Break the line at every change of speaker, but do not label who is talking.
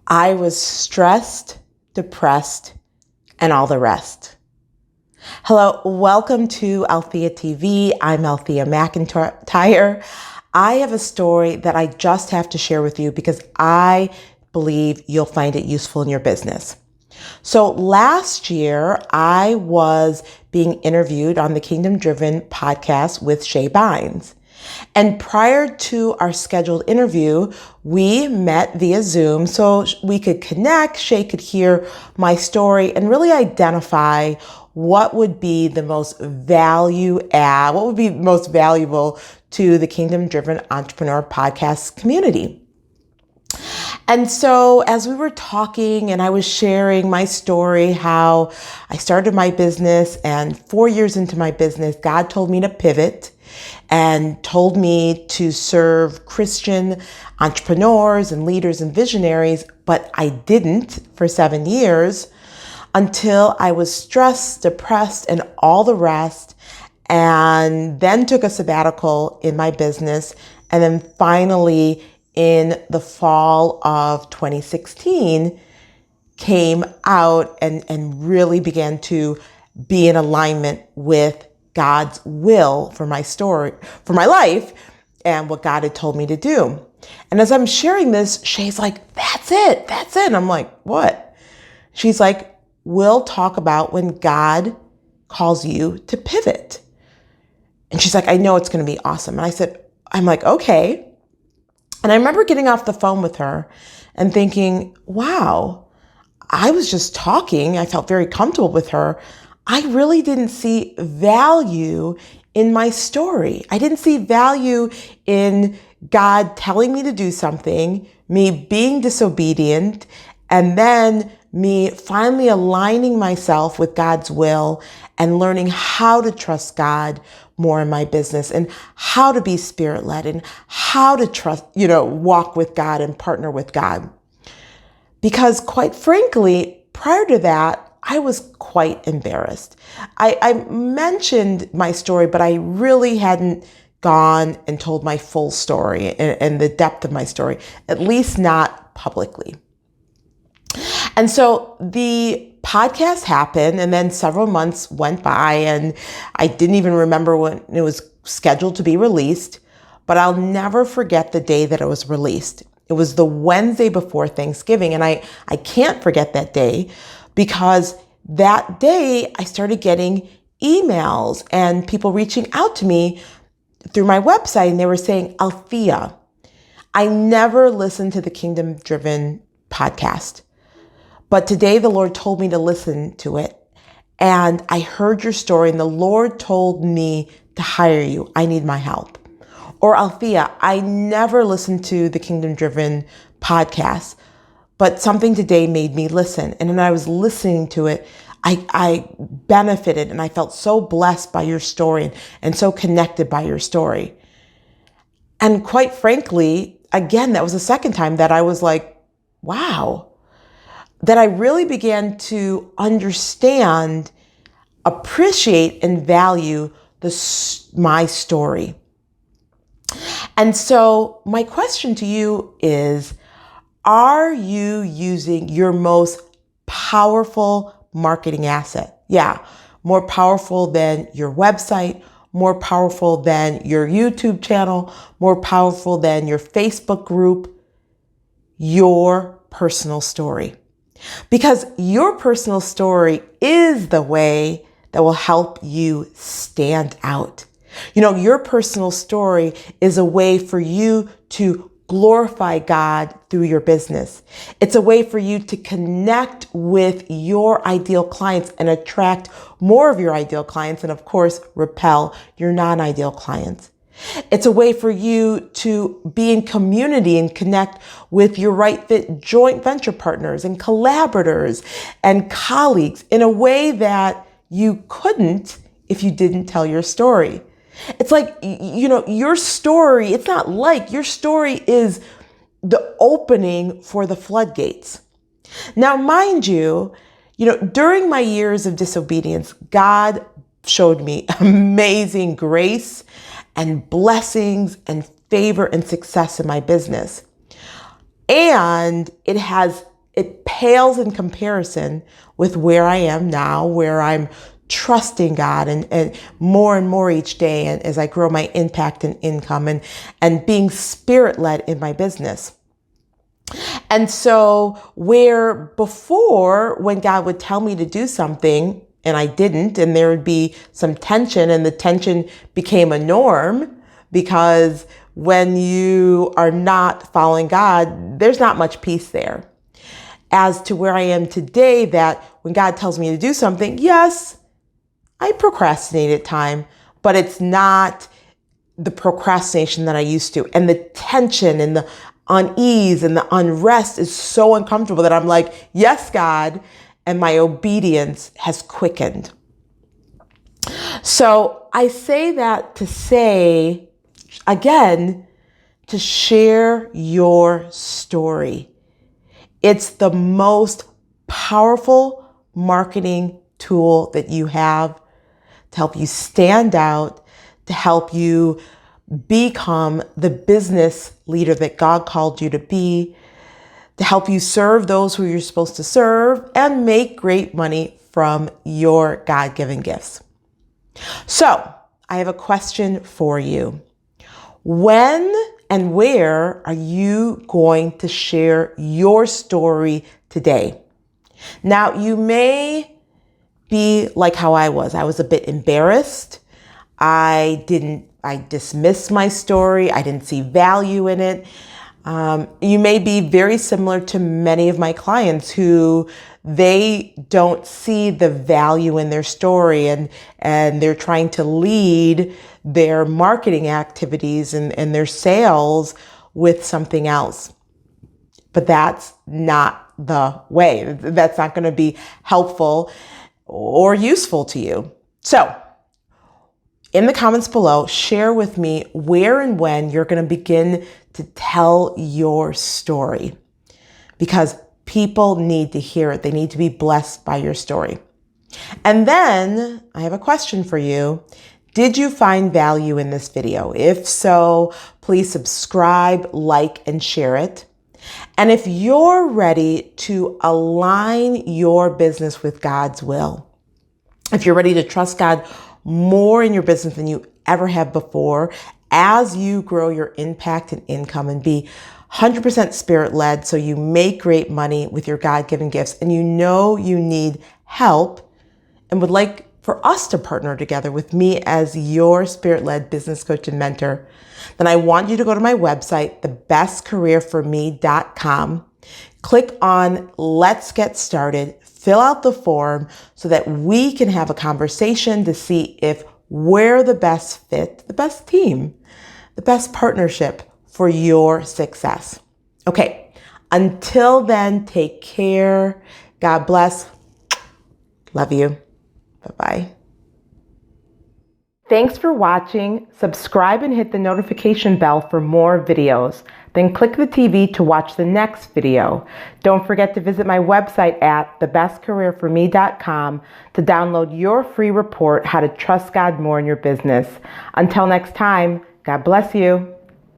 I was stressed, depressed, and all the rest. Hello, welcome to Althea TV. I'm Althea McIntyre. I have a story that I just have to share with you because I believe you'll find it useful in your business. So last year, I was being interviewed on the Kingdom Driven podcast with Shay Bynes. And prior to our scheduled interview, we met via Zoom so we could connect, Shay could hear my story and really identify what would be the most what would be most valuable to the Kingdom Driven Entrepreneur podcast community. And so as we were talking and I was sharing my story, how I started my business, and 4 years into my business, God told me to pivot and told me to serve Christian entrepreneurs and leaders and visionaries, but I didn't for 7 years until I was stressed, depressed, and all the rest, and then took a sabbatical in my business, and then finally in the fall of 2016 came out and really began to be in alignment with God's will for my story, for my life, and what God had told me to do. And as I'm sharing this, Shay's like, that's it. And I'm like, what? She's like, we'll talk about when God calls you to pivot. And she's like, I know it's going to be awesome. And I'm like, okay. And I remember getting off the phone with her and thinking, wow, I was just talking. I felt very comfortable with her. I really didn't see value in my story. I didn't see value in God telling me to do something, me being disobedient, and then me finally aligning myself with God's will and learning how to trust God more in my business and how to be spirit-led and how to trust, walk with God and partner with God. Because quite frankly, prior to that, I was quite embarrassed. I mentioned my story, but I really hadn't gone and told my full story and the depth of my story, at least not publicly. And so the podcast happened, and then several months went by, and I didn't even remember when it was scheduled to be released, but I'll never forget the day that it was released. It was the Wednesday before Thanksgiving, and I can't forget that day because that day I started getting emails and people reaching out to me through my website, and they were saying, Althea, I never listened to the Kingdom Driven podcast, but today the Lord told me to listen to it. And I heard your story and the Lord told me to hire you. I need my help. Or Althea, I never listened to the Kingdom Driven podcast, but something today made me listen. And when I was listening to it, I benefited and I felt so blessed by your story and so connected by your story. And quite frankly, again, that was the second time that I was like, wow, that I really began to understand, appreciate, and value my story. And so my question to you is, are you using your most powerful marketing asset? Yeah, more powerful than your website, more powerful than your YouTube channel, more powerful than your Facebook group, your personal story. Because your personal story is the way that will help you stand out. Your personal story is a way for you to glorify God through your business. It's a way for you to connect with your ideal clients and attract more of your ideal clients and, of course, repel your non-ideal clients. It's a way for you to be in community and connect with your right fit joint venture partners and collaborators and colleagues in a way that you couldn't if you didn't tell your story. It's like, your story, your story is the opening for the floodgates. Now, mind you, during my years of disobedience, God showed me amazing grace and blessings and favor and success in my business. And it has it pales in comparison with where I am now, where I'm trusting God and more each day, and as I grow my impact and income and being spirit-led in my business. And so where before, when God would tell me to do something and I didn't, and there would be some tension, and the tension became a norm, because when you are not following God, there's not much peace there. As to where I am today, that when God tells me to do something, yes, I procrastinate at time, but it's not the procrastination that I used to. And the tension and the unease and the unrest is so uncomfortable that I'm like, yes, God, and my obedience has quickened. So I say that to say, again, to share your story. It's the most powerful marketing tool that you have to help you stand out, to help you become the business leader that God called you to be, to help you serve those who you're supposed to serve, and make great money from your God-given gifts. So, I have a question for you. When and where are you going to share your story today? Now, you may be like how I was. I was a bit embarrassed. I dismissed my story. I didn't see value in it. You may be very similar to many of my clients who they don't see the value in their story, and they're trying to lead their marketing activities and their sales with something else. But that's not the way. That's not going to be helpful or useful to you. So, in the comments below, share with me where and when you're going to begin to tell your story, because people need to hear it. They need to be blessed by your story. And then I have a question for you. Did you find value in this video? If so, please subscribe, like, and share it. And if you're ready to align your business with God's will, if you're ready to trust God more in your business than you ever have before, as you grow your impact and income and be 100% spirit-led so you make great money with your God-given gifts, and you know you need help and would like for us to partner together with me as your spirit-led business coach and mentor, then I want you to go to my website, thebestcareerforme.com, click on Let's Get Started, fill out the form so that we can have a conversation to see if we're the best fit, the best team, the best partnership for your success. Okay, until then, take care. God bless. Love you. Bye-bye. Thanks for watching. Subscribe and hit the notification bell for more videos. Then click the TV to watch the next video. Don't forget to visit my website at thebestcareerforme.com to download your free report, How to Trust God More in Your Business. Until next time, God bless you.